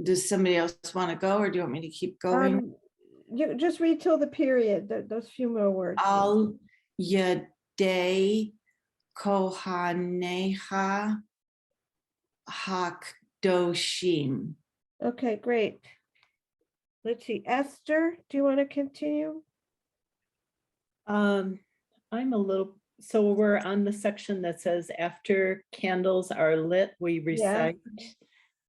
Does somebody else want to go, or do you want me to keep going? You just read till the period, those few more words. Al Yadei Kohaneha Hakdoshim. Okay, great. Let's see, Esther, do you want to continue? I'm a little, so we're on the section that says after candles are lit, we recite.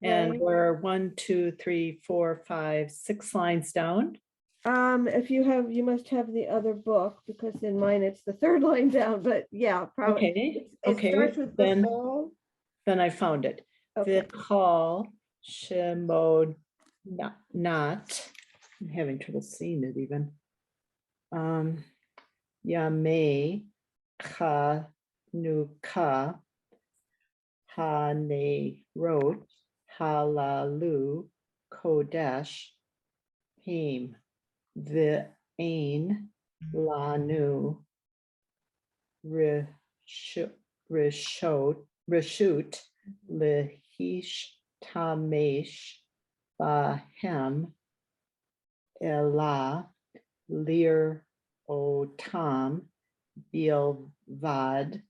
And Right. we're 1, 2, 3, 4, 5, 6 lines down. If you have, you must have the other book, because in mine it's the third line down, but yeah, probably. Okay. It starts with then I found it. Okay. Vikal Shemod not. I'm having trouble seeing it even. Yame Ka Nuka Hane wrote Halalu Kodesh Him V'ain Lanu Reshut Lehish Tamesh Bahem Elah Lir Otam Bilvad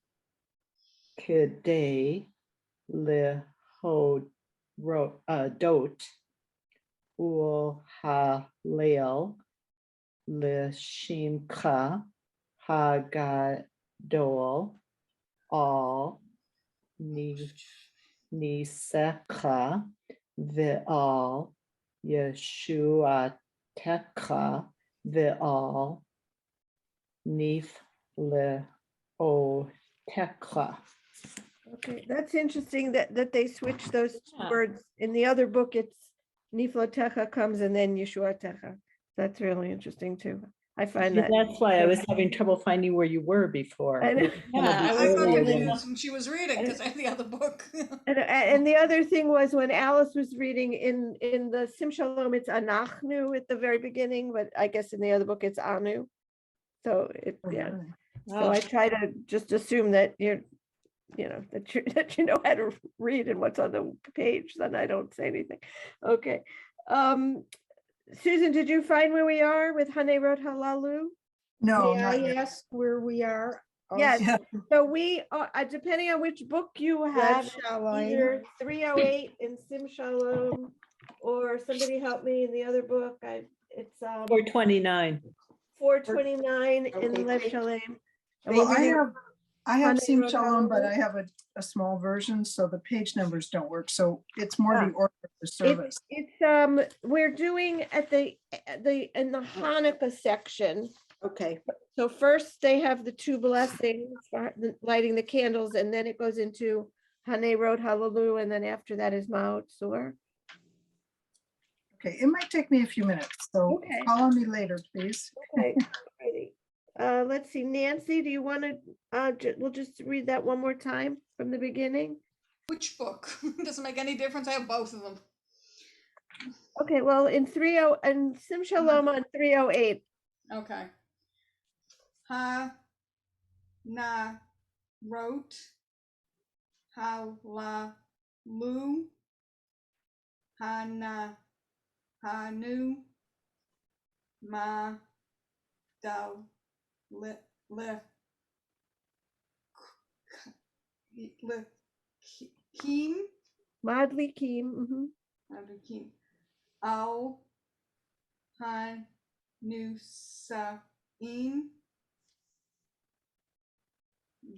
Kedei Lehodot Ul Halel Leshimcha Hagadol Al Nisecha Ve'al Yeshuatecha Ve'al Nif Leotecha. Okay, that's interesting that they switch those words. In the other book, it's Niflotecha comes and then Yeshuatecha. That's really interesting too. I find that. That's why I was having trouble finding where you were before. I know. Yeah, I got Earlier than- confused when she was reading because I had the other book. And the other thing was when Alice was reading in the Sim Shalom, it's Anachnu at the very beginning, but I guess in the other book it's Anu. So yeah. So I try to just assume that that you know how to read and what's on the page, then I don't say anything. Okay. Susan, did you find where we are with Hane Rot Halalu? No, May not I yet. ask where we are? Yes. Yeah. So we are, depending on which book you have, either 308 in Sim Shalom, or somebody help me in the other book. It's 429. 429 in Okay. Lev Shalem. And Well, maybe I have Honey Sim wrote Shalom, but Hallelujah. I have a small version, so the page numbers don't work. So it's more the order of the service. It's we're doing at the in the Hanukkah section. Okay, So first they have the two blessings for lighting the candles, and then it goes into Hane Rot Hallelujah, and then after that is Ma'ot Sur. Okay, it might take me a few minutes, so Okay. call on me later, please. Okay. Alrighty. Let's see, Nancy, do you want to? We'll just read that one more time from the beginning. Which book? Doesn't make any difference. I have both of them. Okay, well, in Sim Shalom on 308. Okay. Ha na wrote halalu hana hanu ma dal le kim Madli Kim. kim al hanusain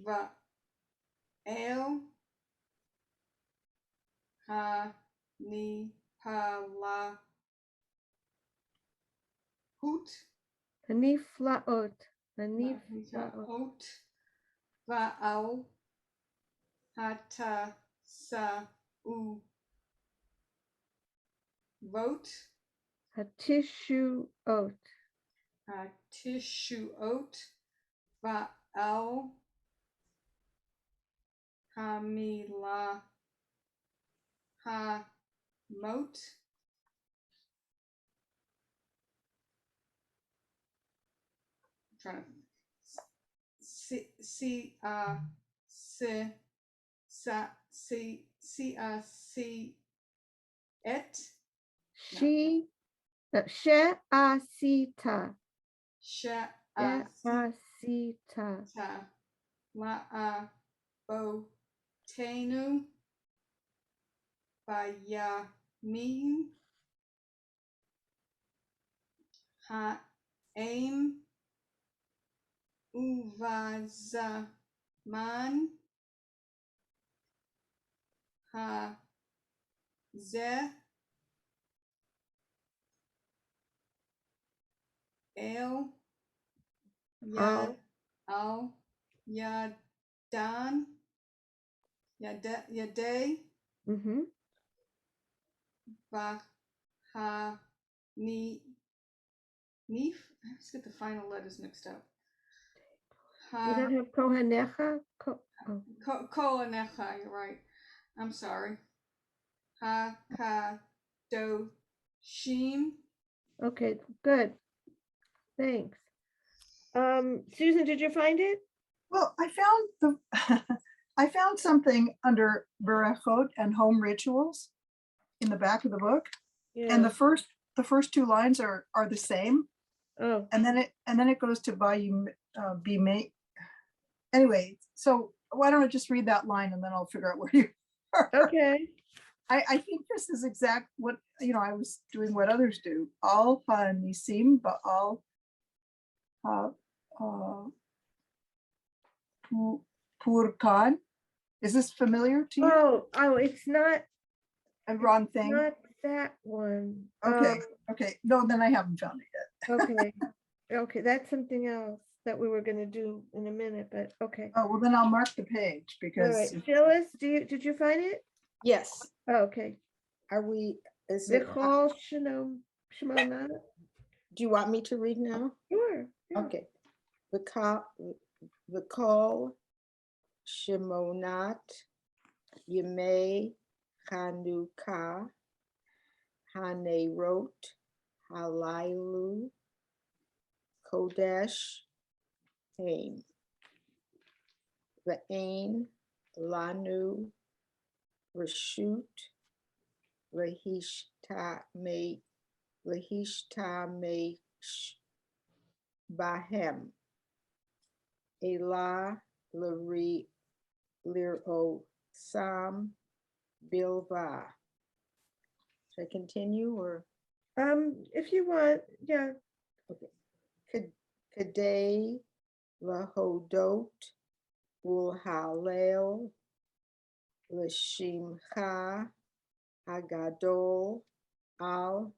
va el ha ni hala hoot Haniflaot. Haniflaot. ot va'al hata sa u vote Hatishu Ot. tishu ot va'al hamila ha mot I'm trying to see C et She, she'asita, she'asita she'asita. la'abotenu bayamin ha'em uvazaman hazeh el yad al yadan yaday Mm-hmm. Nif. I always get the final letters mixed up. You don't have kohanecha? Oh, Kohanecha, you're right. I'm sorry. Hakadoshim. okay, good. Thanks. Susan, did you find it? Well, I found the, I found something under Berechot and home rituals in the back of the book. And Yeah. the first two lines are the same. Oh, And then it goes to be made. Anyway, so why don't I just read that line and then I'll figure out where you are. okay. I think this is exact what, I was doing what others do. Al ha-nisim ba'al purkan. Is this familiar to you? Oh, it's not, A wrong thing? not that one. Okay, okay. No, then I haven't found it yet. Okay. Okay, that's something else that we were gonna do in a minute, but okay. Oh, well, then I'll mark the page All because right, Phyllis, did you find it? Yes, Oh, okay. are we, is it, Vichol Shimona. do you want me to read now? Sure. yeah. Okay. V'kol Shimonat Yemei Chanukah Hanerot Halailu Kodesh Haim V'ain Lanu Reshut Lahishtamesh Bahem Elah Liro Sam Bilva. Should I continue or? If you want, yeah. Kadei Lahodot Ulhalel Lashimcha Hagadol Al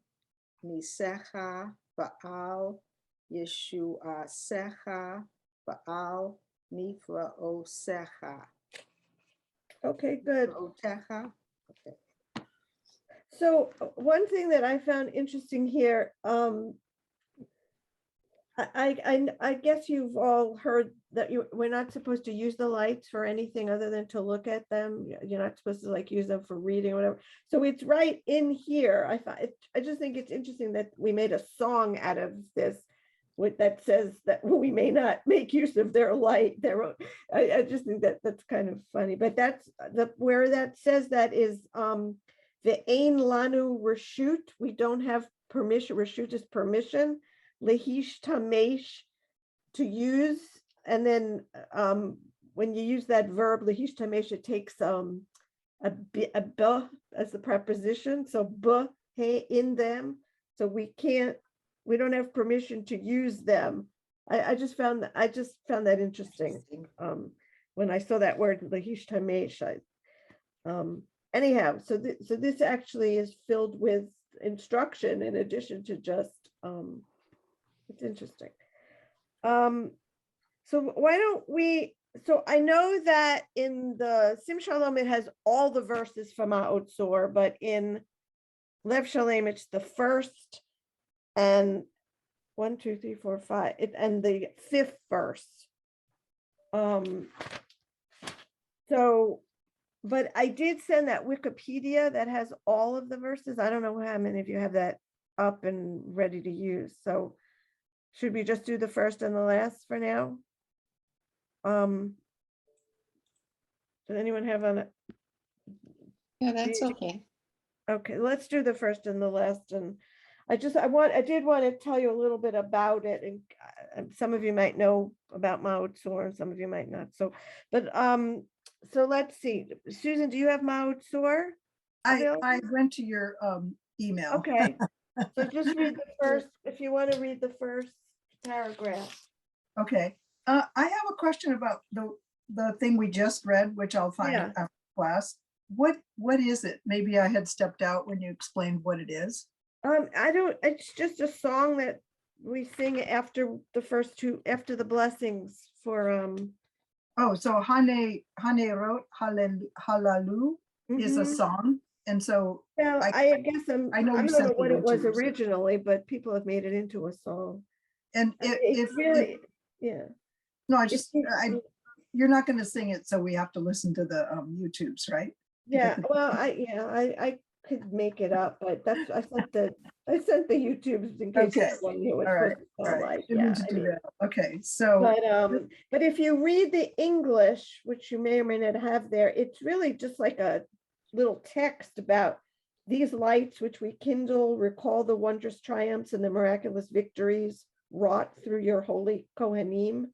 Nisecha Baal Yeshuasecha Baal Niflaosecha. Okay, good. Otecha. Okay. So one thing that I found interesting here, I guess you've all heard that we're not supposed to use the lights for anything other than to look at them. You're not supposed to like use them for reading or whatever. So it's right in here. I just think it's interesting that we made a song out of this that says that we may not make use of their light. I just think that that's kind of funny. But that's where that says that is the Ein Lanu Reshut. We don't have permission. Reshut is permission. Lehish tamesh, to use, and then when you use that verb lehish tamesh, it takes a b as the preposition, so b hey in them, so we don't have permission to use them. I just found that interesting when I saw that word lehish tamesh. Anyhow, so this actually is filled with instruction in addition to just it's interesting. So why don't we, so I know that in the Sim Shalom, it has all the verses from Ha'otzor, but in Lev Shalem, it's the first and 1, 2, 3, 4, 5, and the 5th verse. So, but I did send that Wikipedia that has all of the verses. I don't know how many of you have that up and ready to use. So should we just do the first and the last for now? Does anyone have Yeah, that's you- okay. Okay, let's do the first and the last. And I did want to tell you a little bit about it. And some of you might know about Mao Tsur and some of you might not. So, but so let's see. Susan, do you have Mao Tsur? I went to your email. Okay, so just read the first, if you want to read the first paragraph. Okay. I have a question about the thing we just read, which I'll find Yeah. after class. What is it? Maybe I had stepped out when you explained what it is. I don't, it's just a song that we sing after the first two, after the blessings for Oh, so Hane wrote Halalu is a mhm. song. And so Well, I- I guess I know I you don't know sent the what it was YouTubes. originally, but people have made it into a song. and I mean, if it's really, yeah. no, I if just you- you're not going to sing it, so we have to listen to the YouTubes, right? Yeah, the- well, I could make it up, but that's, I sent the YouTubes in case Okay, everyone knew what all right, it's supposed to All sound right. like, Didn't yeah. mean to I do mean, that. Okay, so but if you read the English, which you may or may not have there, it's really just like a little text about these lights which we kindle, recall the wondrous triumphs and the miraculous victories wrought through your holy Kohanim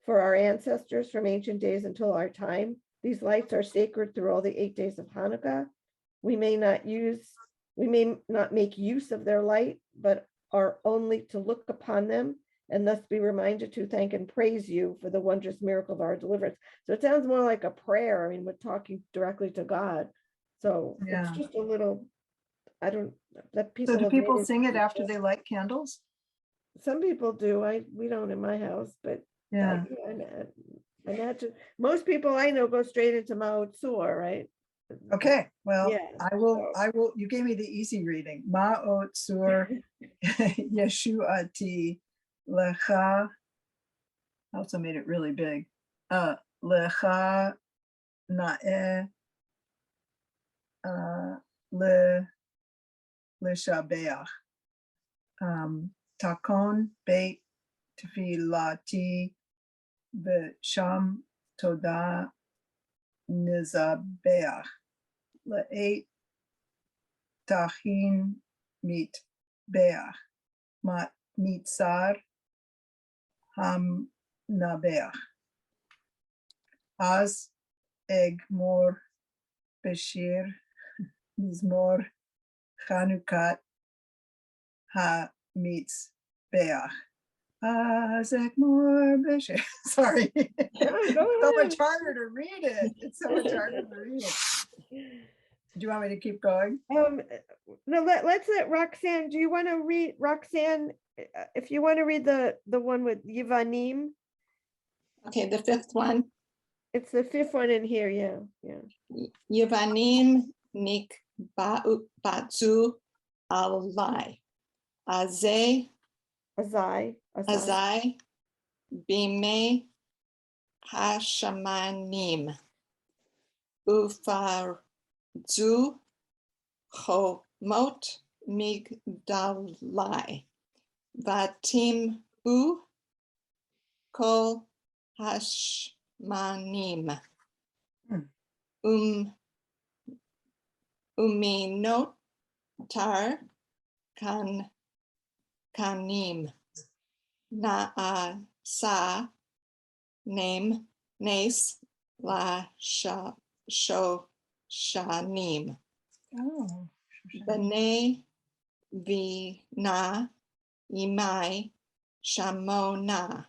for our ancestors from ancient days until our time. These lights are sacred through all the 8 days of Hanukkah. We may not make use of their light, but are only to look upon them and thus be reminded to thank and praise you for the wondrous miracle of our deliverance. So it sounds more like a prayer. I mean, we're talking directly to God. So Yeah. it's just a little, I don't, that people. so do have made people sing it into- after they light candles? Some people do. We don't in my house, but Yeah. I imagine most people I know go straight into Mao Tsur, right? Okay, well, Yeah, I will, you gave me the easy reading. Ma'ot sur Yeshuati lecha. I also made it really big. Lecha na'eh le shabeach. Takon beit tefilati v'sham toda nizabeach. Le'et tachin mit beach. Mitzar ham nabeach. Az egmor beshir mizmor Chanukat ha mitz beach. Az egmor beshir. Sorry. Go So much ahead. harder to read it. It's so much harder to read it. Do you want me to keep going? No, let's let Roxanne, do you want to read, Roxanne, if you want to read the one with Yivanim, Okay, the fifth one. it's the fifth one in here, yeah. Yevanim nik batzu alai. Azay azai bime hashamanim. Ufarzu chomot migdalai. Vatim u kol hashmanim. Uminotar kanim. Naasa name nes la shanim. Oh. B'nai vina imai shamona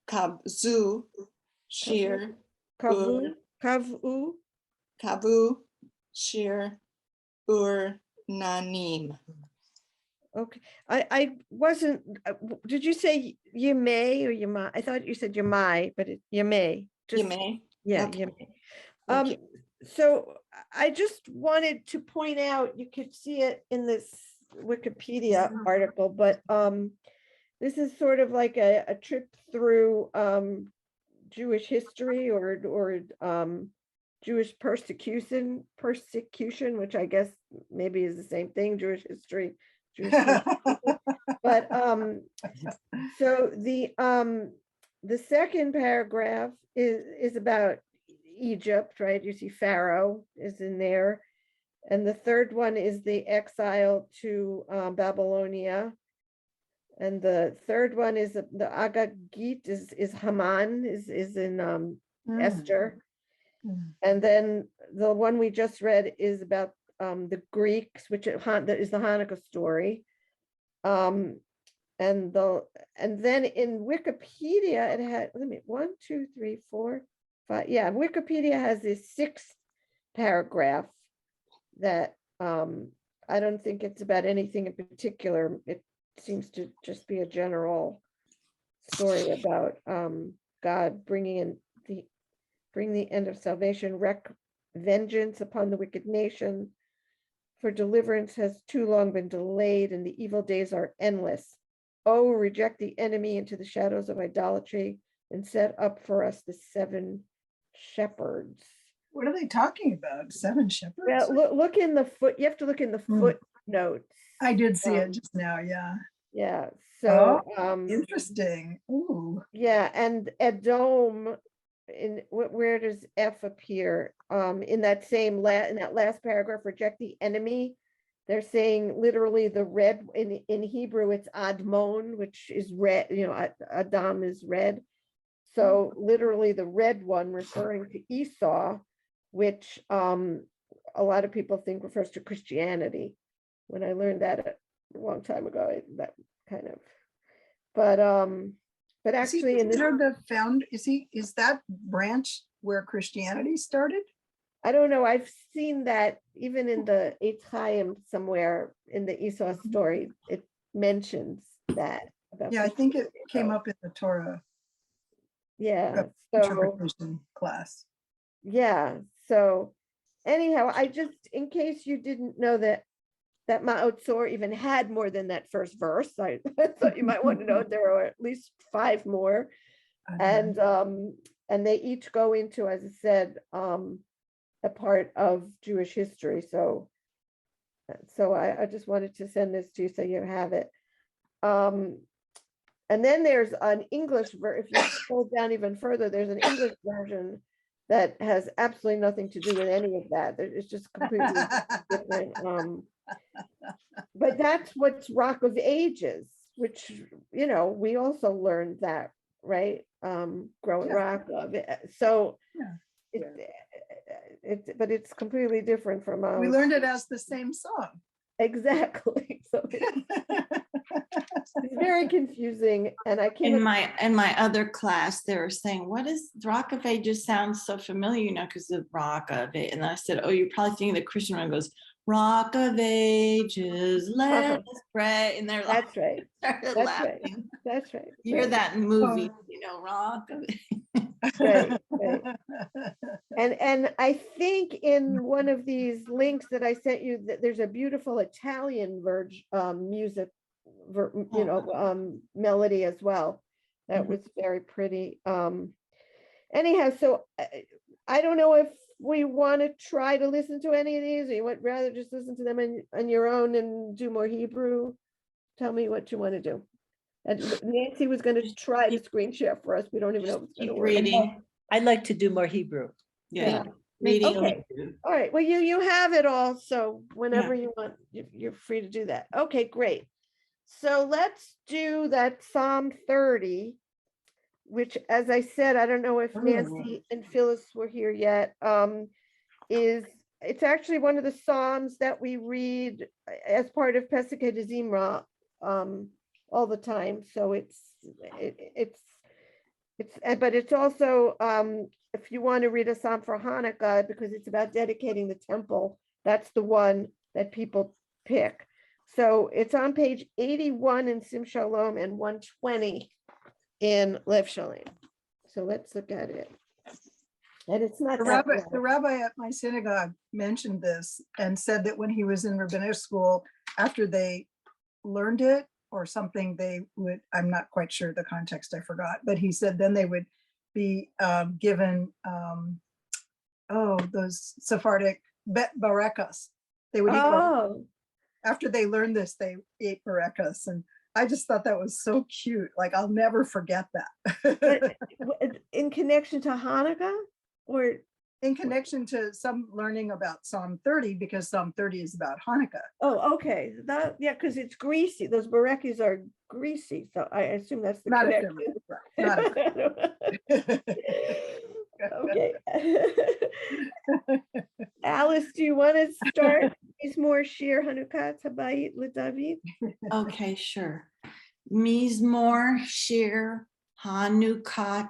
kabzu shir Kavu, kavu shir ur nanim. okay. I wasn't, did you say Yemay or Yema? I thought you said Yemai, but it's Yemay. You may. Yeah, Okay. Yemay. Thank you. So I just wanted to point out, you could see it in this Wikipedia article, but this is sort of like a trip through Jewish history or Jewish persecution, which I guess maybe is the same thing, Jewish history, Jewish persecution. But so the second paragraph is about Egypt, right? You see Pharaoh is in there. And the third one is the exile to Babylonia. And the third one is the Agagit is Haman, is in Esther. Mm. And then the one we just read is about the Greeks, which that is the Hanukkah story. And then in Wikipedia, it had, let me, 1, 2, 3, 4, 5. Yeah, Wikipedia has this 6th paragraph that I don't think it's about anything in particular. It seems to just be a general story about God bring the end of salvation, wreak vengeance upon the wicked nation, for deliverance has too long been delayed, and the evil days are endless. Oh, reject the enemy into the shadows of idolatry, and set up for us the 7 shepherds. What are they talking about? 7 shepherds? Well, look in the foot. You have to look in the footnotes. I did see it just now. Yeah. Yeah. So, Interesting. Ooh. yeah, and Edom. Where does F appear? In that same in that last paragraph, reject the enemy. They're saying literally the red in Hebrew, it's Admon, which is red. You know, Adam is red. So literally the red one referring to Esau, which a lot of people think refers to Christianity. When I learned that a long time ago, that kind of, but actually in this, is that branch where Christianity started? I don't know. I've seen that even in the Eitz Chaim somewhere in the Esau story, it mentions that. About Yeah, I think it came Esau. up in the Torah Yeah. So interpretation class. yeah. So anyhow, I just, in case you didn't know that Ma'ot Tzor even had more than that first verse, I thought you might want to know there are at least 5 more. And they each go into, as I said, a part of Jewish history. So I just wanted to send this to you so you have it. And then there's an English version. If you scroll down even further, there's an English version that has absolutely nothing to do with any of that. It's just completely different. But that's what's Rock of Ages, which, you know, we also learned that, right? Growing Yeah. Rock of it. So Yeah. but it's completely different from We learned it as the same song. exactly. So it's very confusing. And I came In my other class, they were saying, what is Rock of Ages sounds so familiar, you know, because of Rock of It. And I said, oh, you're probably thinking the Christian one goes, Rock of Ages, let us pray. And they're like, that's right. started That's right. laughing. That's right. You hear right. that in movies, you know, Rock of It. Right. And I think in one of these links that I sent you, that there's a beautiful Italian music, melody as well. That was very pretty. Anyhow, so I don't know if we want to try to listen to any of these, or you would rather just listen to them on your own and do more Hebrew. Tell me what you want to do. And Nancy was going to try to screen share for us. We don't even know if it's going to Keep work. reading. I'd like to do more Hebrew. Yeah. Yeah. Reading. Okay. All right. Well, you have it all. So whenever you want, you're free to do that. Okay, great. So let's do that Psalm 30, which, as I said, I don't know if Nancy and Phyllis were here yet. It's actually one of the Psalms that we read as part of Pesach Zimra all the time. So but it's also if you want to read a Psalm for Hanukkah, because it's about dedicating the temple, that's the one that people pick. So it's on page 81 in Sim Shalom and 120 in Lev Shalom. So let's look at it. And it's not The rabbi at my synagogue mentioned this and said that when he was in rabbinic school, after they learned it or something, they would, I'm not quite sure the context, I forgot, but he said then they would be given, those Sephardic barekas. They would eat, after they learned this, they ate barekas. And I just thought that was so cute. Like, I'll never forget that. in connection to Hanukkah, or in connection to some learning about Psalm 30, because Psalm 30 is about Hanukkah. Oh, okay, that, yeah, because it's greasy, those barekis are greasy, so I assume that's the Not if connection. they're not Okay. Alice, do you want to start? Is more Shir Hanukkah Habayit LeDavid? Okay, sure. Mizmor Shir Hanukkot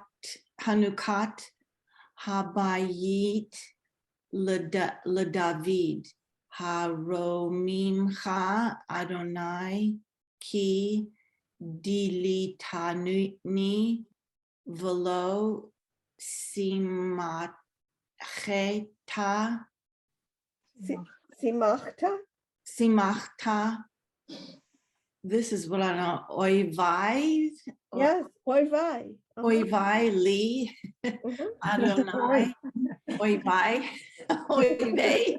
Habayit LeDavid Haromimcha Adonai Ki Dilitani Velo Simacheta Simachta? Simachta. This is what I know. Oivai. Yes, Oy vey. Oivai li. Mhm. Adonai. Oivai. Oivai.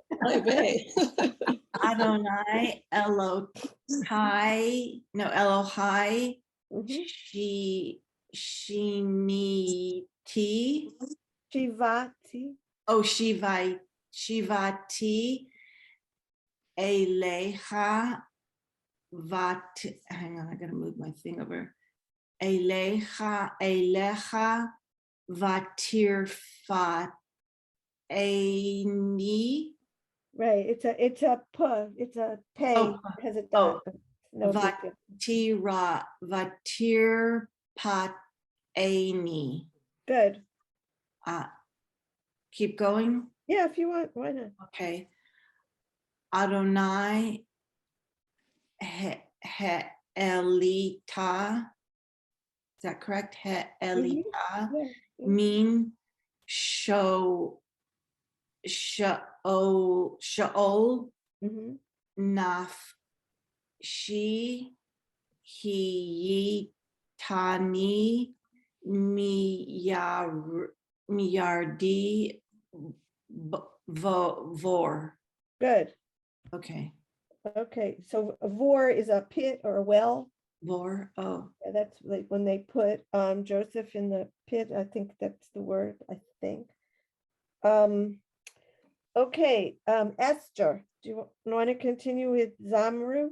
Adonai Elokai. No, Elohai. Mhm. Shiniti. Shivati. Oh, Shivati. Elecha. Hang on, I gotta move my thing over. Elecha vatirfat eni Right, it's a puh, it's a pay, Oh, it has a dot. but No big deal. vatirpat eni. Good. Keep going. Yeah, if you want, why not? Okay. Adonai elita. Is that correct? Elita. Yeah. Mean show Shaol Mhm. Nafshi Hiyitani Miyardi Vor. Good. Okay. Okay, so a vor is a pit or a well. Vor. Oh, Yeah, that's like when they put Joseph in the pit. I think that's the word, I think. Okay, Esther, do you want to continue with Zamru?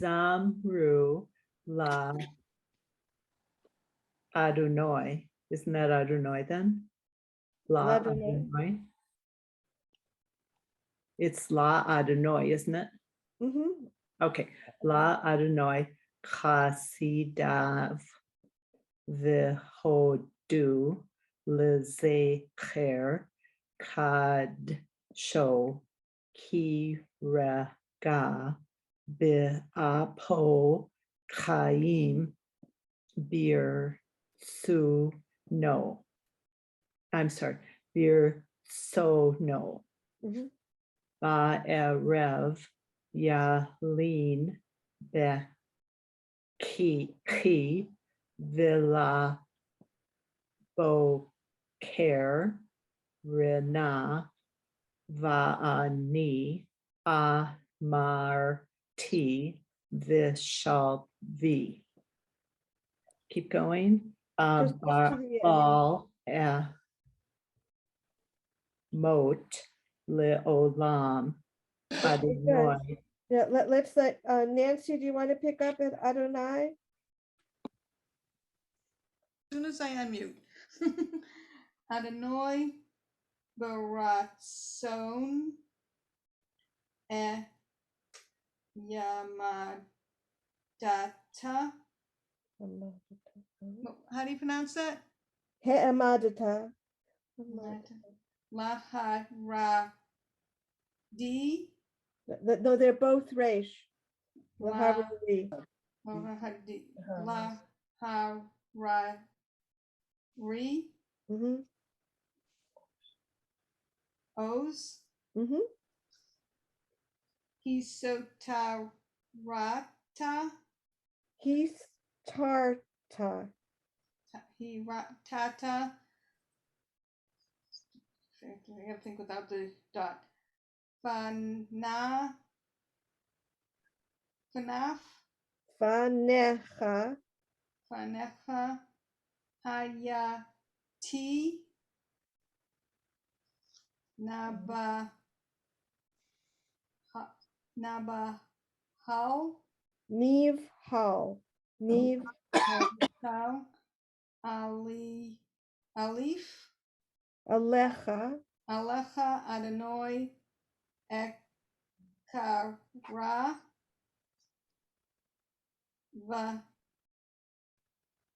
Zamru la Adonai. Isn't that Adonai then? La Adonai. Adonai. It's La Adonai, isn't it? Mm-hmm. Okay. La Adonai Chasidav V'hodu Lezecher Kad Sho Kiraga Be'apo Chaim Bir Su No. I'm sorry, Bir So No. Mm-hmm. Ba'erev Yalin Ki Villa Boker Rena Va'ani Amarti Vishalvi. Keep going. Just to the end. Baal Mot Leolam Adonai. Yeah, let's let Nancy, do you want to pick up at Adonai? As soon as I unmute. Adonai Baratson E Yamadata. How do you pronounce that? He'emadata. Lahara D. No, they're both Reish. La- Laharari. Lahadi. Laharari. Mm-hmm. O's. Mm-hmm. Hisotarata. He's Tarta. Tata. I have to think without the dot. Fanaf. Fanecha. Fanefa. Haya T. Naba. Naba. How. Neve Hall. Neve Hall. How. Ali. Alif. Alecha. Alecha Adonai Ekara Va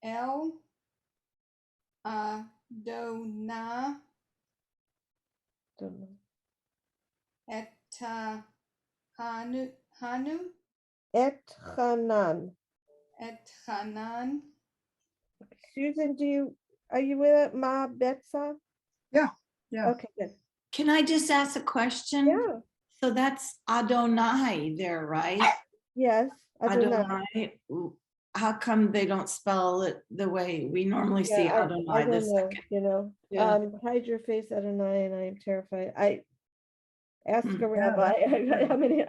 El Adonai Don't know. Eta Hanu Et Hanan. Et Hanan. Susan, are you with it? Ma Betsa? Yeah, yeah. Okay, good. Can I just ask a question? Yeah, So that's Adonai there, right? yes. Adonai. Adonai. How come they don't spell it the way we normally see Yeah, I Adonai? The don't know, second. Yeah. hide your face, Adonai, and I am terrified. I ask Hmm. a rabbi, how many,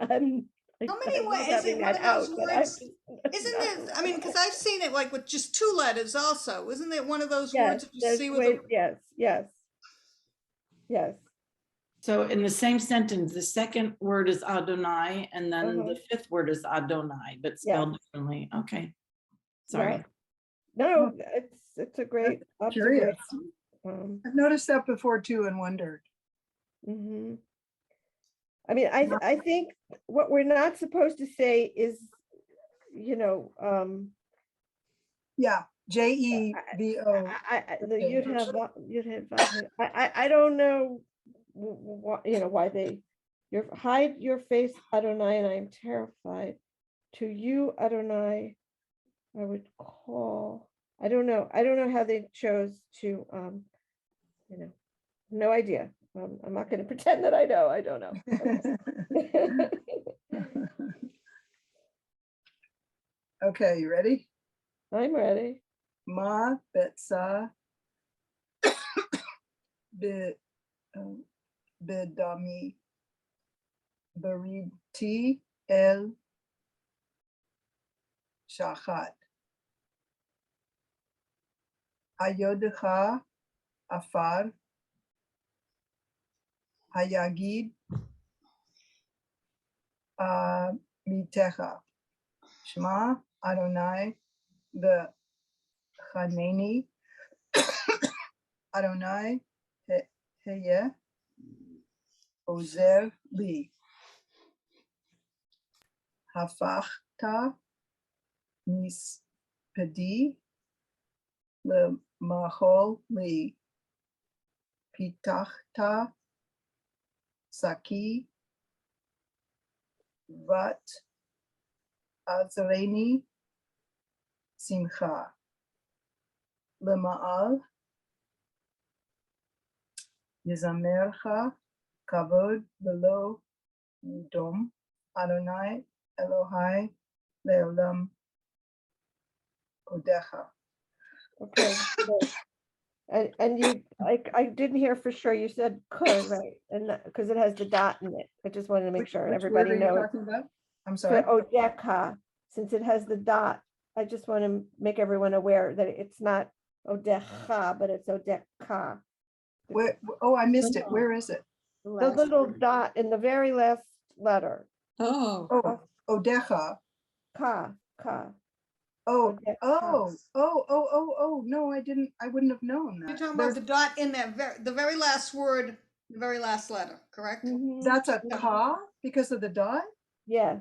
How many I'm ways not is it having one that of those out, but I'm words? just Isn't not it? the I mean, because rabbi. I've seen it like with just 2 letters also. Isn't it one of those Yes, words that you there's see with ways, a yes. So in the same sentence, the second word is Adonai, and then Uh-huh. the fifth word is Adonai, but spelled differently. Okay. Sorry. Yeah. No, Oh. it's a great Curious. observation. I've noticed that before too and wondered. Mhm. I mean, I think what we're not supposed to say is, Yeah, Jevo. you'd have, I don't know why they, hide your face, Adonai, and I am terrified. To you, Adonai, I would call, I don't know how they chose to, no idea. I'm not going to pretend that I know, I don't know. Okay, you ready? I'm ready. Ma betsa bidami bariti el shachat. Ayodecha afar hayagid mitecha. Shema Adonai bechaneni Adonai heye ozer li. Hafachta mispedi lemachol li. Pitachta saki vat azreni simcha. Lema'al yizamercha kavod velo yudom Adonai Elohai leolam odecha. Okay. Good. And you, I didn't hear for sure. You said could, right? And because it has the dot in it. I just wanted to make sure Which everybody word are you knows. talking about? I'm sorry. Odeka, since it has the dot, I just want to make everyone aware that it's not Odecha, but it's Odeka. Where, oh, I missed it. Where is it? The little dot in the very last letter. Oh, Oh, Odecha. Ka. Oh, Odecha. oh, no, I wouldn't have known You're that. talking about the dot in that the very last word, the very last letter, correct? Mhm. That's a Yeah. ka because of the dot. Yes.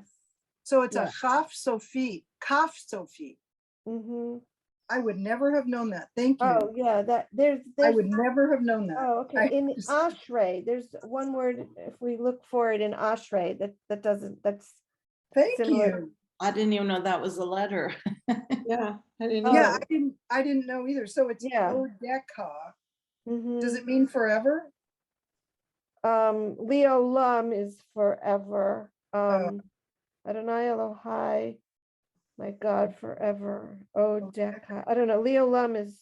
So it's Yeah. a chaf Sophie, kaf Sophie. Mhm. I would never have known that. Thank you. Oh, yeah, that I there's would never have known that. Oh, okay. I In just- Ashrei, there's one word, if we look for it in Ashrei, that's Thank similar. you. I didn't even know that was a letter. yeah, I didn't Oh. Yeah, know. I didn't know either. So it's Yeah. Odecha. Mhm. Does it mean forever? Leo Lum is forever. Adonai Elohai, my God, forever. Oh, Deca. I don't know. Leo Lum is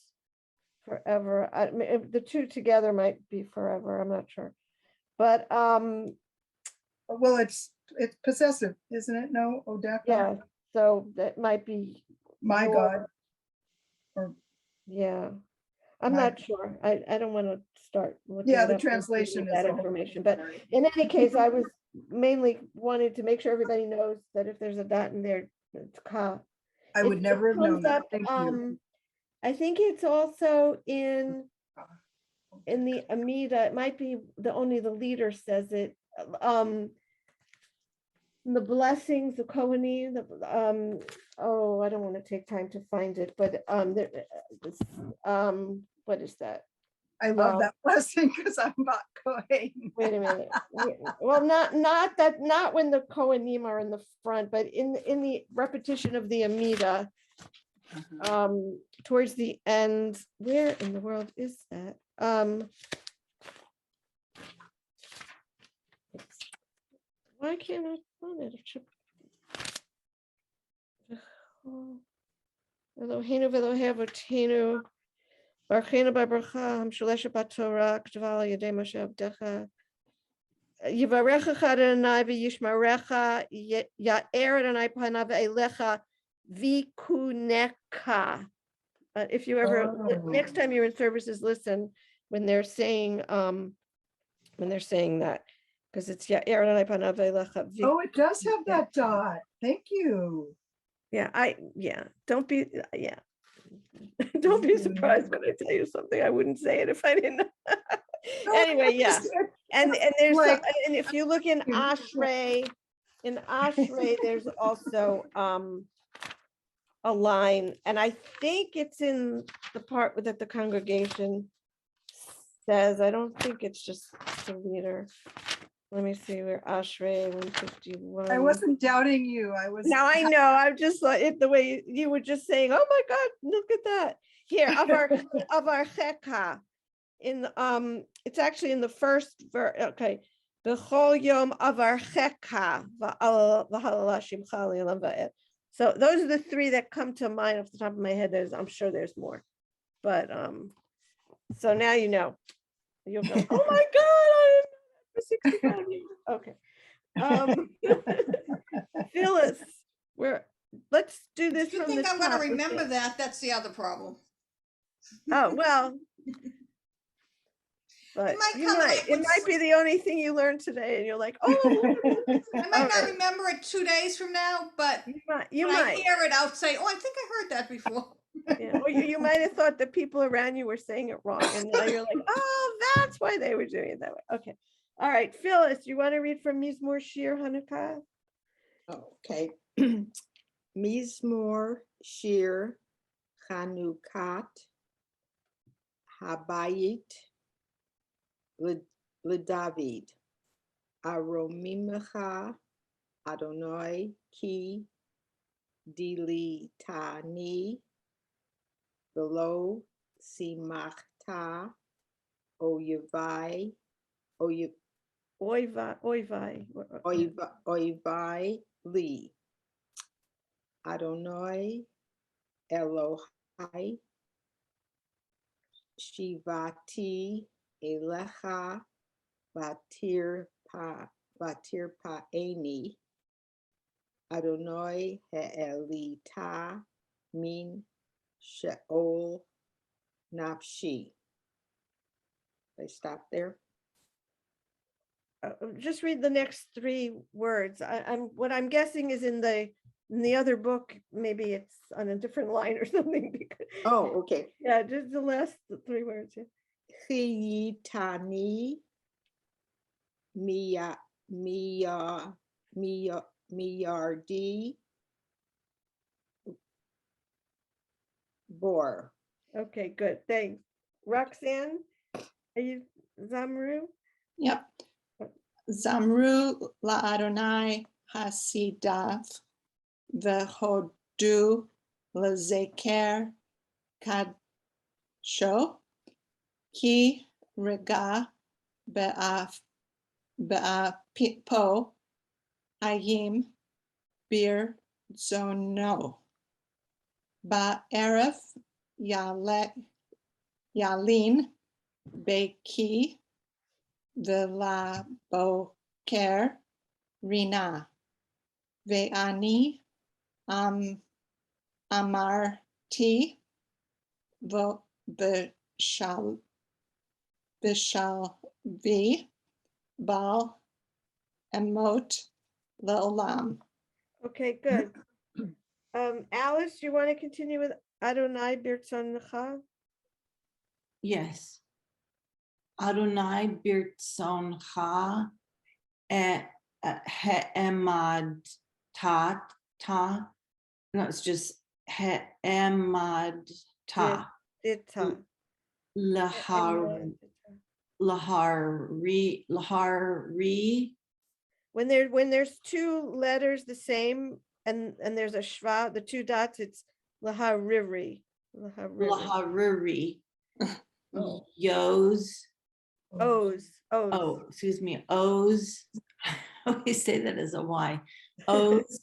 forever. The two together might be forever. I'm not sure. But Well, it's possessive, isn't it? No, Odecha. yeah, so that might be My your- God. Or Yeah. I'm My- not sure. I don't want to start looking. Yeah, it the up and translation reading is that a whole information, but Right. in any case, I was mainly wanted to make sure everybody knows that if there's a dot in there, it's ka. I would It never have known comes that. up, Thank you. I think it's also in the Amida, it might be only the leader says it. The blessings, the Kohanim, oh, I don't want to take time to find it, but what is that? I love well- that blessing because I'm not Kohen. Wait a minute. Well, not when the Kohanim are in the front, but in the repetition of the Amida, towards the end, where in the world is that? Why can't I find it? It should- Eloheinu v'Elohei avotenu, baruchenu b'bracha hamsholeshet b'Torah, k'tava al yedei Moshe avdecha. Yivarecha Adonai v'yishmarecha, ya'er Adonai panav elecha v'kuneka. If you ever, next time you're in services, listen when they're saying that, because it's ya'er Adonai panav elecha. Oh, it does have that dot. Thank you. Don't be, don't be surprised when I tell you something. I wouldn't say it if I didn't. Anyway, yeah. And there's, Like- and if you look in Ashrei, there's also a line, and I think it's in the part that the congregation says, I don't think it's just the leader. Let me see where Ashrei 151. I wasn't doubting you. I was. Now I know, I'm just like it the way you were just saying, oh my God, look at that. Here, of our cheka. It's actually in the first verse. Okay. B'chol yom avar cheka v'halala shimcha le'olam va'ed. So those are the three that come to mind off the top of my head. I'm sure there's more. But so now you know. You'll go, oh my God, I didn't know that for 65 years. Okay. Phyllis, let's do this If you from the think I'm gonna top, remember okay? that, that's the other problem. Oh, well. But might you come might, like it with might be the only thing you learned today and you're like, oh, I might not Alright. remember it 2 days from now, but you when I might. hear it, I'll say, oh, I think I heard that before. Yeah, or you might have thought the people around you were saying it wrong. And now you're like, oh, that's why they were doing it that way. Okay. All right, Phyllis, you want to read from Mizmor Shir Hanukkah? Okay. Mizmor Shir Chanukat Habayit LeDavid Aromimecha Adonai Ki Dilitani Velo Simachta Oyevai Oivai. Oyevai Li Adonai Elohai Shivati Elecha Batir Paeni Adonai He'elita Min Sheol Nafshi. They stop there. Just read the next three words. What I'm guessing is in the other book, maybe it's on a different line or something. Because, Oh, okay. yeah, just the last three words. Yeah. Chiyitani Miyardi Bor. Okay, good. Thanks. Roxanne, are you Zamru? Yep. Zamru la Adonai hasidav v'hodu lezeker kadsho ki rega be'apo hayim bir zono ba'eref yalin beki Vela boker rina ve'ani amarti v'shofti shall, bishal vi, bal, emot, leolam. Okay, good. Alice, you want to continue with Adonai Birtzoncha? Yes. Adonai birtzoncha he'emad ta. No, it's just he'emad ta. Dita. Lahari. When there's two letters the same and there's a shva, the two dots, it's lahariri. Laharuri. Oh. Yos. O's. Oh, excuse me. O's. I always say that as a Y. O's.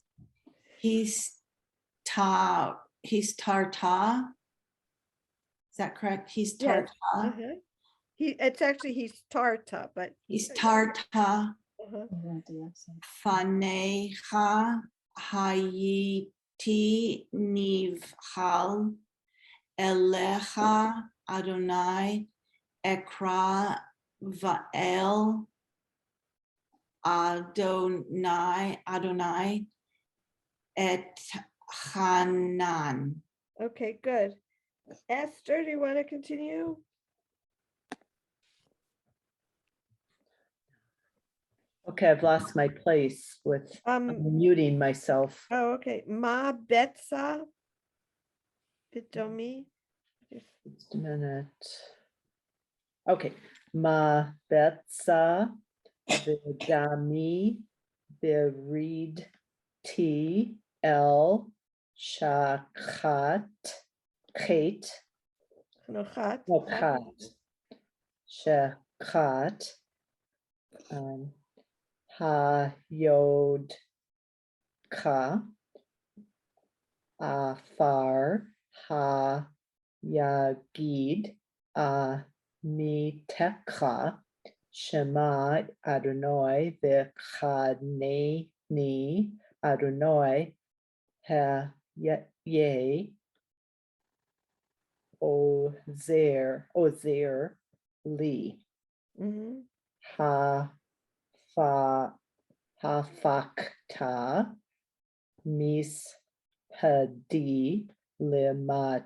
He's tarta. Is that correct? He's Yes. tarta. He's tarta, but. He's tarta. Uh-huh. Fanecha hayiti nivhal elecha Adonai ekra va'el Adonai et Hanan. Okay, good. Esther, do you want to continue? Okay, I've lost my place with muting myself. Oh, okay. Ma betza bitomi. Just a minute. Okay, ma betza vidami berid t el shachat chet Nochat. shachat ha yod ka afar ha yagid mitecha shema Adonai v'chadnei Adonai ha ye ozer li Mhm. hafakta mis hadi limat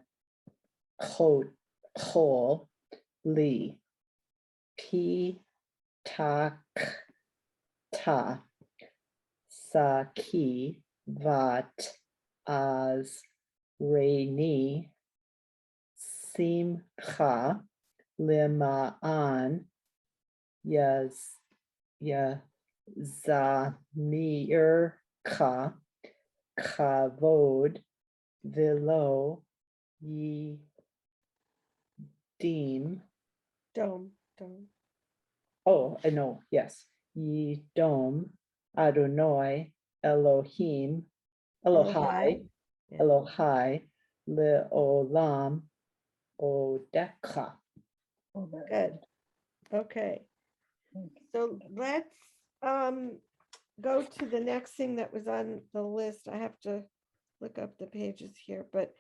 chol li pi takta saki vat az reini simcha lima'an yazamir kavod velo yidim. Dome. Oh, I know, yes. Yidom Adonai Elohim Elohai Yeah. Elohai Leolam Odeka. Good. Okay. So let's go to the next thing that was on the list. I have to look up the pages here, but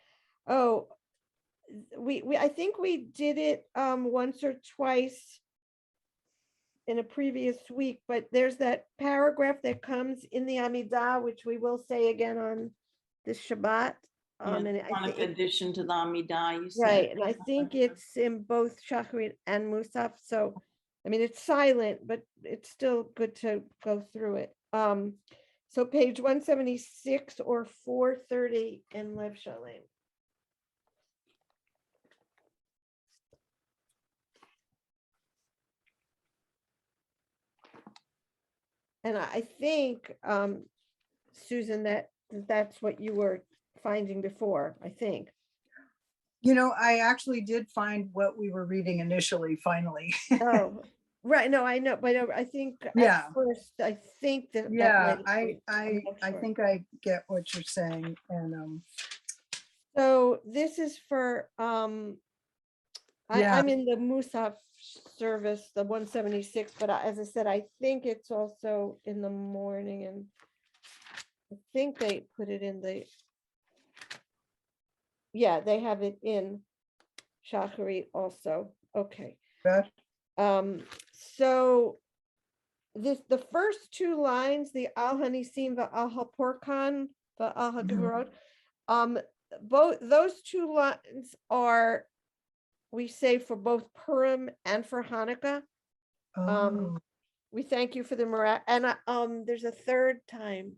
I think we did it once or twice in a previous week, but there's that paragraph that comes in the Amidah, which we will say again on this Shabbat. And I Chronic think addition to the Amidah, you said. right, and I think it's in both Shachrit and Musaf. So, I mean, it's silent, but it's still good to go through it. So page 176 or 430 in Lev Shalem. And I think, Susan, that's what you were finding before, I think. You know, I actually did find what we were reading initially, finally. Oh, right. No, I know, but I think Yeah. at first, I think that. Yeah, I'm I not sure. think I get what you're saying, and So this is for, Yeah. I'm in the Musaf service, the 176, but as I said, I think it's also in the morning, and I think they put it in the, yeah, they have it in Shacharit also. Okay. Good. So the first two lines, the Al Hanisim va Al Haporkan va Al Hagevorot, both those two lines are, we say, for both Purim and for Hanukkah. Oh, We thank you for the and there's a third time.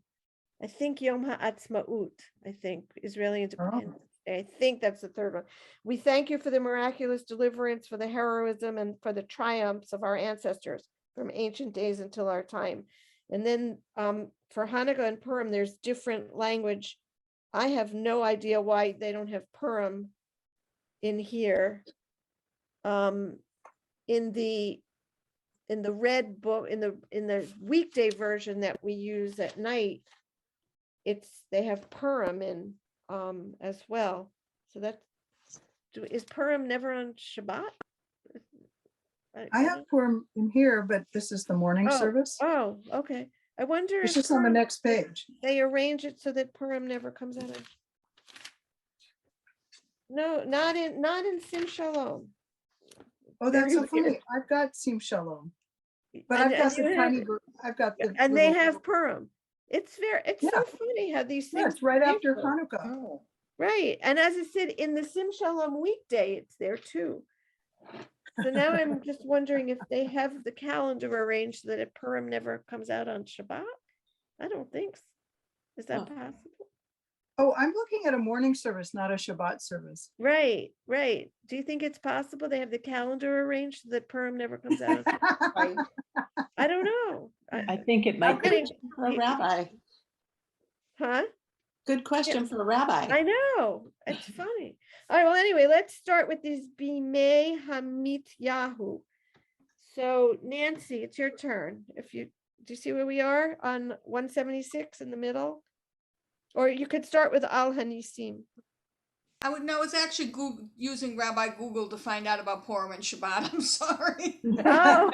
I think Yom HaAtzmaut, I think Israeli Independence Day. I think that's the third one. We thank you for the miraculous deliverance, for the heroism, and for the triumphs of our ancestors from ancient days until our time. And then for Hanukkah and Purim, there's different language. I have no idea why they don't have Purim in here. In the red book, in the weekday version that we use at night, they have Purim in as well. So that's, is Purim never on Shabbat? I have Purim in here, but this is the morning service. Oh, okay. I wonder It's if just on the Purim, next page. they arrange it so that Purim never comes out. No, not in Sim Shalom. Oh, that's so Very weird. funny. I've got Sim Shalom, but And- I've got and you the have- tiny, I've got the. and they little- have Purim. It's so Yeah. funny how these Yeah, things. it's right after differ. Hanukkah. Oh, Right, and as I said, in the Sim Shalom weekday, it's there too. So now I'm just wondering if they have the calendar arranged so that a Purim never comes out on Shabbat? I don't think so. Is that Huh. possible? Oh, I'm looking at a morning service, not a Shabbat service. Right. Do you think it's possible they have the calendar arranged so that Purim never comes out? right. I don't know. I think it might be. Getting- For a rabbi. Huh? Good question for a rabbi. I know, it's funny. All right, well, anyway, let's start with these Bimei Hamit Yahu. So Nancy, it's your turn. Do you see where we are on 176 in the middle? Or you could start with Al Hanisim. I would know, it's actually using Rabbi Google to find out about Purim and Shabbat. I'm sorry. Oh,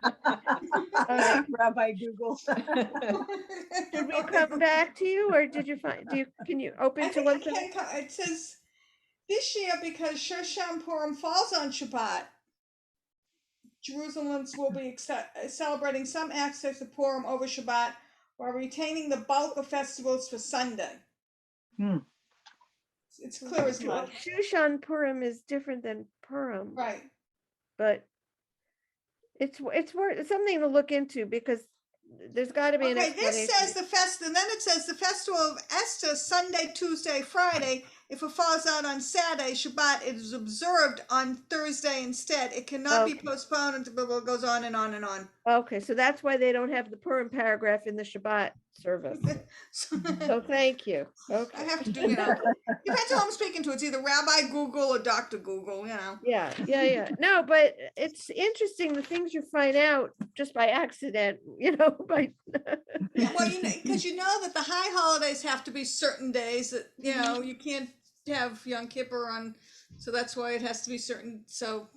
all right. Rabbi Google. Did we come back to you, or did you can you I open to think I one? can it says this year, because Shoshan Purim falls on Shabbat, Jerusalem's will be celebrating some aspects of Purim over Shabbat while retaining the bulk of festivals for Sunday. Hmm. It's clear as mud. Shushan Purim is different than Purim, Right. but it's worth something to look into because there's got to be an Okay, explanation. this says and then it says the festival of Esther, Sunday, Tuesday, Friday. If it falls out on Saturday, Shabbat, it is observed on Thursday instead. It cannot be Okay. postponed until blah, blah, goes on and on and on. Okay, so that's why they don't have the Purim paragraph in the Shabbat service. So So thank you. I Okay. have to do, depends who I'm speaking to. It's either Rabbi Google or Dr. Google, Yeah. No, but it's interesting the things you find out just by accident, by Yeah, well, because you know that the high holidays have to be certain days that, you can't have Yom Kippur on, so that's why it has to be certain, so.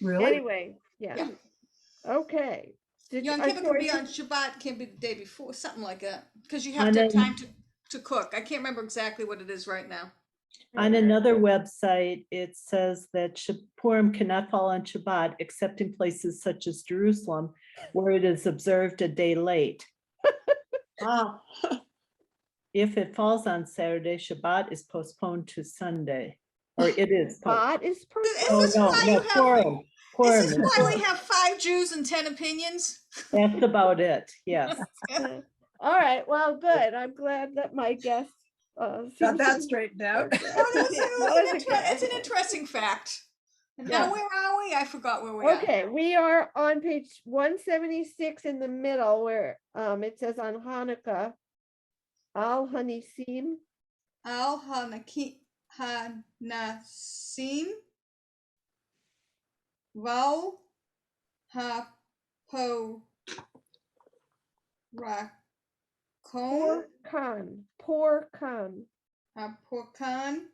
Really? anyway, yeah. Yeah. Okay. Yom Kippur can be on Shabbat, can be the day before, something like that, because you have And to have then- time to cook. I can't remember exactly what it is right now. On another website, it says that Purim cannot fall on Shabbat except in places such as Jerusalem, where it is observed a day late. Wow. If it falls on Saturday, Shabbat is postponed to Sunday, or it is. Spot is Is Oh, this no, why no, you have- Purim. Is this Purim. why we have 5 Jews and 10 opinions? That's about it, yes. All right, well, good. I'm glad that my guest Got that straightened out. It's an interesting fact. And Yeah. now where are we? I forgot where we are. Okay, we are on page 176 in the middle where it says on Hanukkah, Al Hanisim. Al Hanasim Val Hapo Rakon Poor Khan. Haporkan.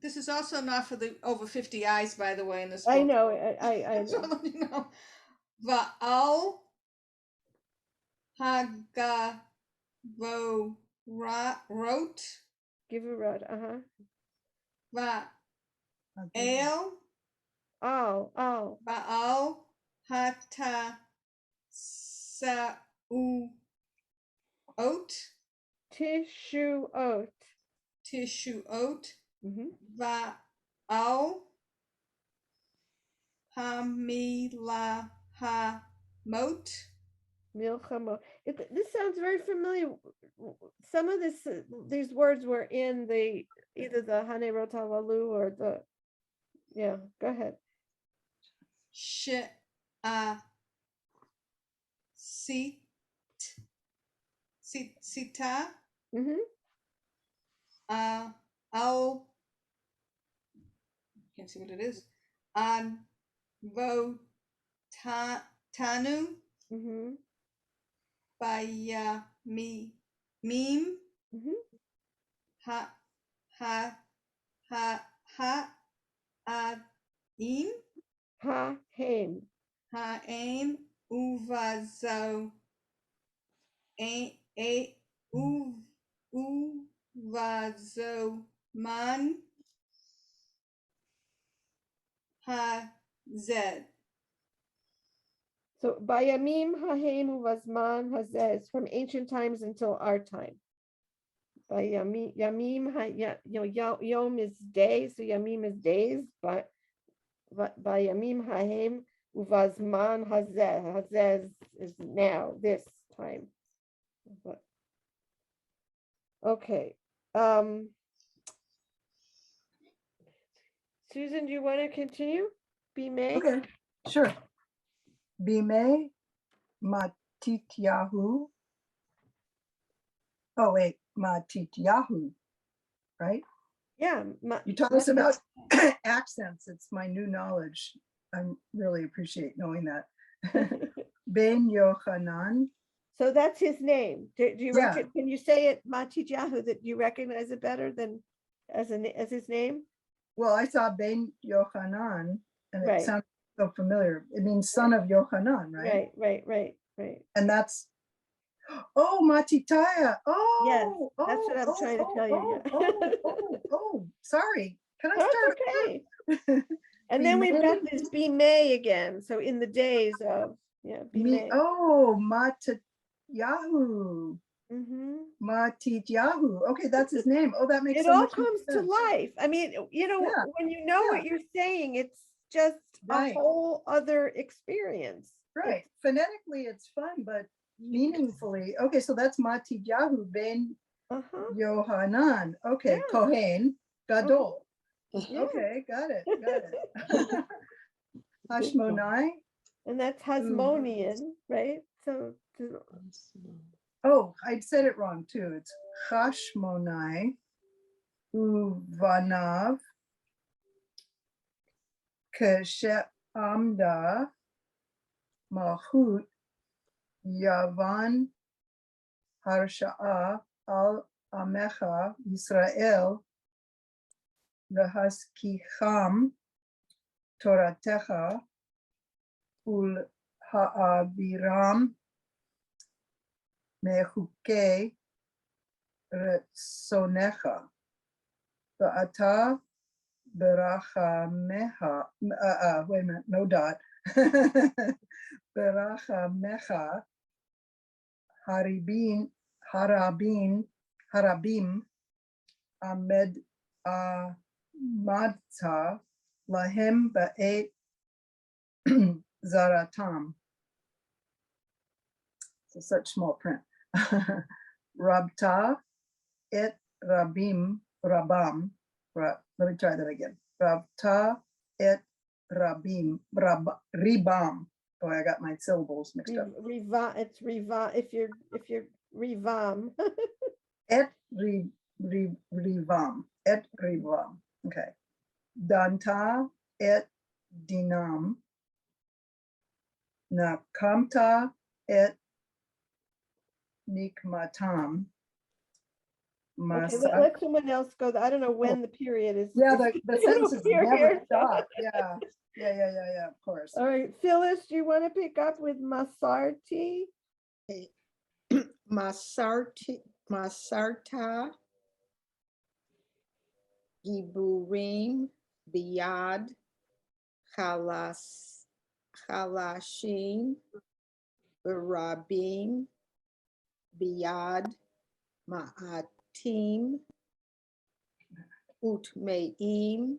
This is also not for the over 50 eyes, by the way, in this book. I know, I So know. let you know. Va'al Hagavorot Give a rod, Va El, Oh, Baal, Hata, Sa'u, Ot, tissue oat. Tishu, Ot, Mhm. Va'al, Hamila, Hamot. Milchamo. This sounds very familiar. Some of these words were in the either the Hane Rotavalu or the, yeah, go ahead. Sit, Sita, Mm-hmm. Al, can't see what it is. An, Vo, Tanu, Mm-hmm. Baya, Meme, Mm-hmm. Ha, Aim, Ha Haim. Ha'aim, Uvazo, Uvazo, Man, Hazed. So Bayamim Hahaim Uvazman Hazez from ancient times until our time. Bayamim Yom is day, so Yamim is days, but Bayamim Hahaim Uvazman Hazez. Hazez is now, this time. But, okay. Susan, do you want to continue? Be May? Okay, sure. Bime Matityahu. Oh, wait, Matityahu, right? Yeah. You taught us about accents. It's my new knowledge. I really appreciate knowing that. Ben Yochanan. So that's his name. Do you Yeah. reckon, can you say it, Matijahu, that you recognize it better than as his name? Well, I saw Ben Yochanan and it Right. sounds so familiar. It means son of Yochanan, right? Right. And that's, oh, Matitaya. Yes, Oh, that's what I'm trying to tell you, yeah. Sorry. Can I That's start? okay. And then we've got Bime? this be May again. So in the days of, yeah, be May. Oh, Matityahu. Mhm. Matityahu. Okay, that's his name. Oh, that makes It so all much more comes to sense. life. I mean, Yeah, when you know what you're saying, it's just a Right. whole other experience. Right. Phonetically, it's fun, but meaningfully, okay, so that's Matityahu ben Uh-huh. Yohanan. Okay, Yeah. Kohen Gadol. Yeah. Okay, got it. Hashmonai. And that's Hasmonean, right? So Oh, I said it wrong too. It's Hashmonai Uvanav Keshe Amda Mahut Yavan Harsha'a al Amecha Yisrael Lehaskicham Toratecha Ul Ha'aviram Mechuke Retsonecha Ba'ata Berachamecha wait a minute, no dot. Berachamecha Harabim Ahmed Madta Lahem Ba'et Zaratam. So such small print. Rabta et Rabam. Let me try that again. Rabta et Ribam. Boy, I got my syllables mixed up. it's if you're revam. Et Rivam. Et Rivam. Okay. Danta et Dinam. Nakamta et Nikmatam. Okay, let someone else go. I don't know when the period is. Yeah, is the sentence is never period. stopped. Yeah, of course. All right, Phyllis, do you want to pick up with Masarti? Masarta, Giburim, Biyad, Chalashim, Barabim, Biyad, Ma'atim, Utmeim,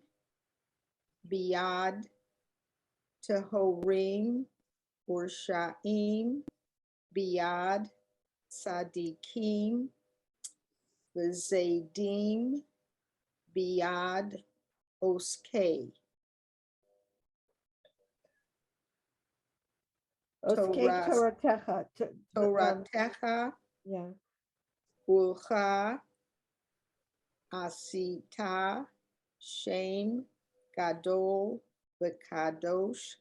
Biyad, Tehorim, Urshaim, Biyad, Sadikim, Vizadim, Biyad, Oskei. Oskei Torah- Toratecha. Toratecha, Yeah, Ulcha, Asita, Shem, Gadol, Bekadosh,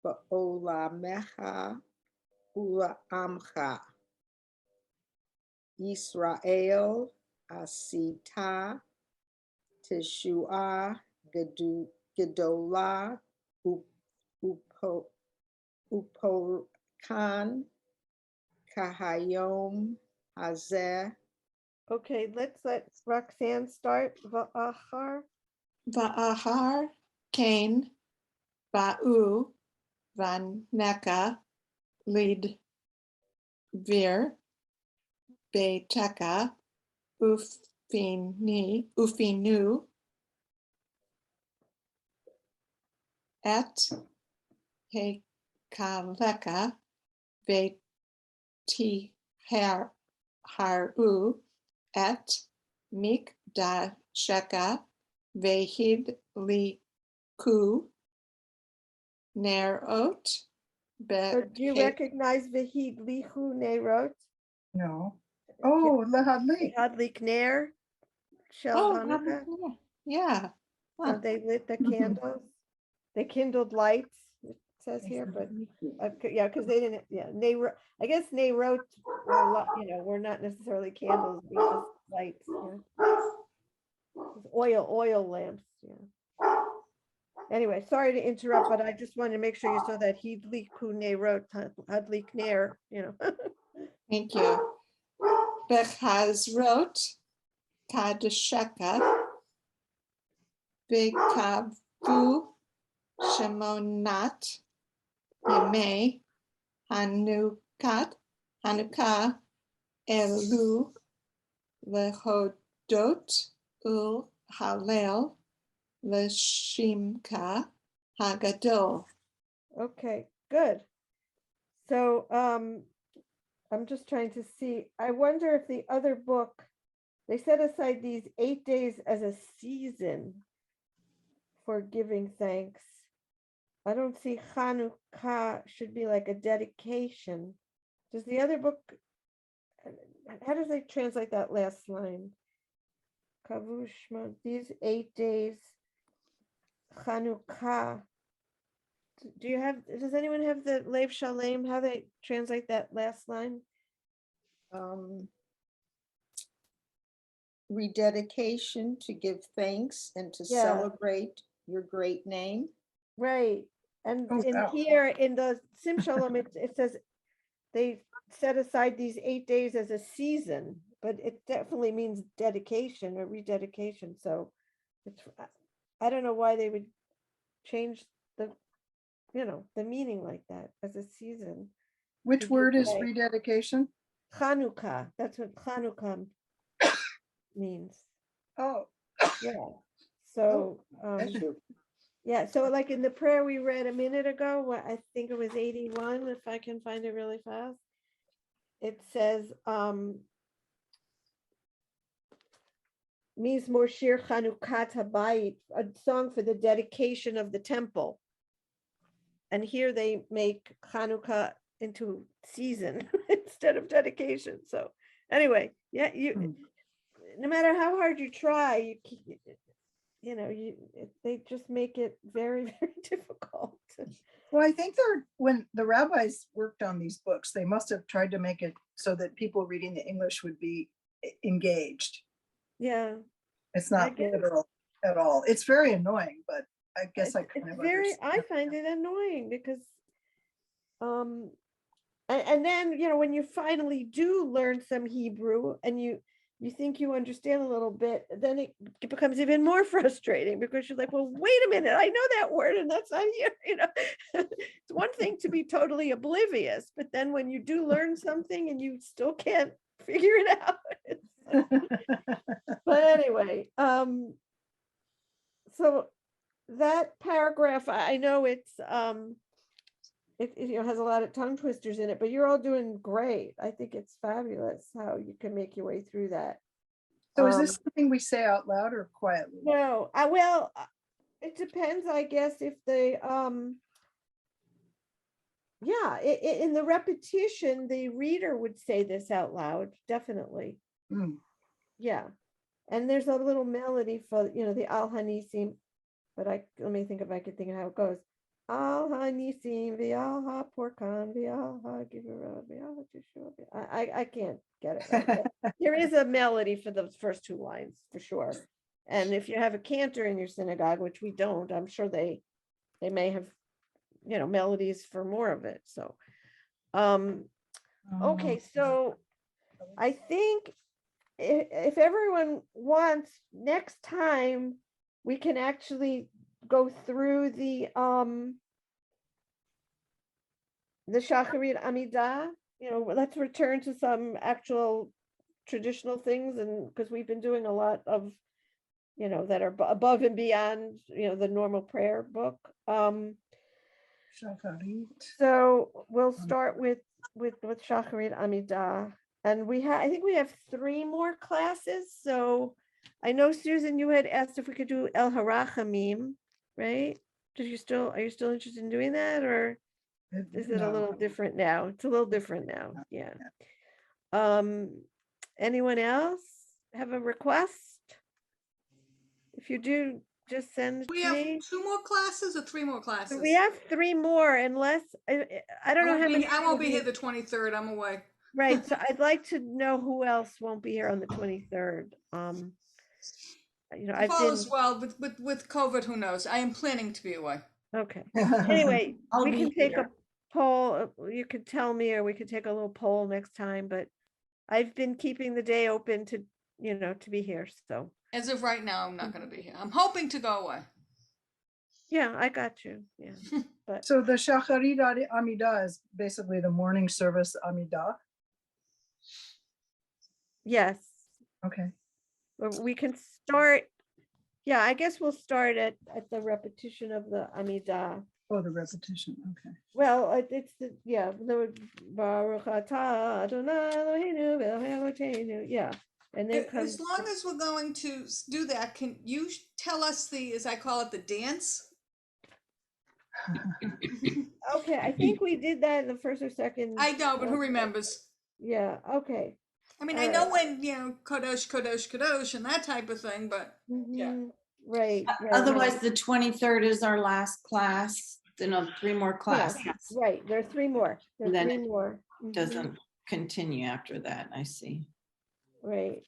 Ba'olamecha, Ulaamcha. Yisrael, Asita, Teshua, Gedolah, Upokan, Kahayom, Hazeh, okay, let's let Roxanne start. Va'achar. Va'ahar, Cain, Ba'u, Vaneka, Lid, Vir, Beteka, Ufinu, Et, Hekaleka, Haru, Et, Mikdasheka, Vehid Liku, Nerot, So do you recognize Vahid Lihu Nerot? No. Oh, Lahadli. Hadlik Ner, Shel Oh, Hanukkah. yeah. So Huh. they lit the Mhm. candles. They kindled lights, it says here, but yeah, because they didn't, yeah, I guess Nerot were not necessarily candles, but just lights, yeah. Oil lamps, yeah. Anyway, sorry to interrupt, but I just wanted to make sure you saw that Hidliku Nerot, Hadlik Ner, Thank you. Bechazrot, Kadesheka, Bekavu, Shemonat, Yemei, Hanukkah, Elu, Lehodot, Ul Halel, Leshimka, Hagadol. Okay, good. So I'm just trying to see, I wonder if the other book, they set aside these 8 days as a season for giving thanks. I don't see Hanukkah should be like a dedication. Does the other book, how does they translate that last line? Kavushma, these 8 days, Hanukkah. Do you have, does anyone have the Lev Shalem, how they translate that last line? Rededication, to give thanks and to Yeah. celebrate your great name. Right, and Oh, in wow. here, in the Sim Shalom, it says they set aside these 8 days as a season, but it definitely means dedication or rededication, so it's, I don't know why they would change the, the meaning like that as a season. Which give word is thanks. rededication? Chanukah, that's what Chanukah means, Oh, yeah, so, yeah, so like in the prayer we read a minute ago, what I think it was 81, if I can find it really fast. It says, Mizmor Shir Chanukat Habayit, a song for the dedication of the temple. And here they make Chanukah into season instead of dedication. So anyway, yeah, no matter how hard you try, they just make it very, very difficult. well, I think when the rabbis worked on these books, they must have tried to make it so that people reading the English would be engaged. Yeah. It's not guess- literal at all. It's very annoying, but I guess I It's kind of very, I understand. find it annoying because, and then, when you finally do learn some Hebrew and you think you understand a little bit, then it becomes even more frustrating because you're like, well, wait a minute, I know that word and that's not here, you know. It's one thing to be totally oblivious, but then when you do learn something and you still can't figure it out. But anyway, so that paragraph, I know it's it you know has a lot of tongue twisters in it, but you're all doing great. I think it's fabulous how you can make your way through that. So is this something we say out loud or quietly? No, well, it depends, I guess, if they yeah, in the repetition, the reader would say this out loud, definitely. Mm. Yeah. And there's a little melody for, you know, the Al Hanisim, but let me think if I could think of how it goes. Al Hanisim, V'al HaPorkan, V'al HaGivura, V'al HaTeshua. I can't get it right. But there is a melody for those first two lines for sure. And if you have a cantor in your synagogue, which we don't, I'm sure they may have, you know, melodies for more of it. So, okay, so I think if everyone wants, next time we can actually go through the Shacharit Amidah. You know, let's return to some actual traditional things, and because we've been doing a lot of, you know, that are above and beyond, you know, the normal prayer book. Shacharit. So we'll start with Shacharit Amidah, and I think we have 3 more classes. So I know, Susan, you had asked if we could do El Harachamim, right? Are you still interested in doing that, or is it a No. little different now? It's a little different now. Yeah. Anyone else have a request? If you do, just send it We to have me. 2 more classes or 3 more classes? We have 3 more, unless I don't know how many. I won't be here the 23rd. I'm away. Right, so I'd like to know who else won't be here on the 23rd. You know, If all is well with COVID, who knows? I am planning to be away. okay. Anyway, I'll we be can take a here. poll. You could tell me, or we could take a little poll next time, but I've been keeping the day open to, you know, to be here. So As of right now, I'm not going to be here. I'm hoping to go away. yeah, I got you. Yeah, but So the Shacharit Amidah is basically the morning service Amidah. yes, Okay. we can start. Yeah, I guess we'll start at the repetition of the Amidah. Oh, the repetition. Okay. Well, it's the Baruch Atah Adonai Eloheinu v'Eloheinu Avotenu. Yeah, and then comes As long as we're going to do that, can you tell us as I call it, the dance? okay. I think we did that in the first or second. I know, but who remembers? Yeah. Okay. I mean, All I know right. when, Kodosh, Kodosh, Kodosh and that type of thing, but yeah. Mhm. Right. Otherwise, right. the 23rd is our last class, then 3 more Yeah, classes. right. There are 3 more. There are Then 3 it more. Mhm. Doesn't continue after that, I see. Right.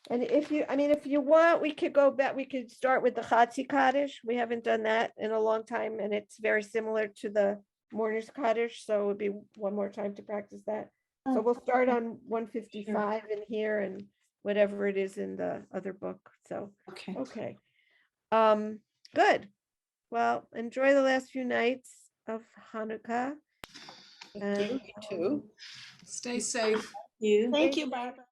And if you want, we could go back, we could start with the Chatzi Kaddish. We haven't done that in a long time, and it's very similar to the Mourner's Kaddish, so it would be one more time to practice that. So we'll start on 155 in here and whatever it is in the other book. So, Okay. okay. Good. Well, enjoy the last few nights of Hanukkah. And You too. Stay safe. You. Thank you, Barbara.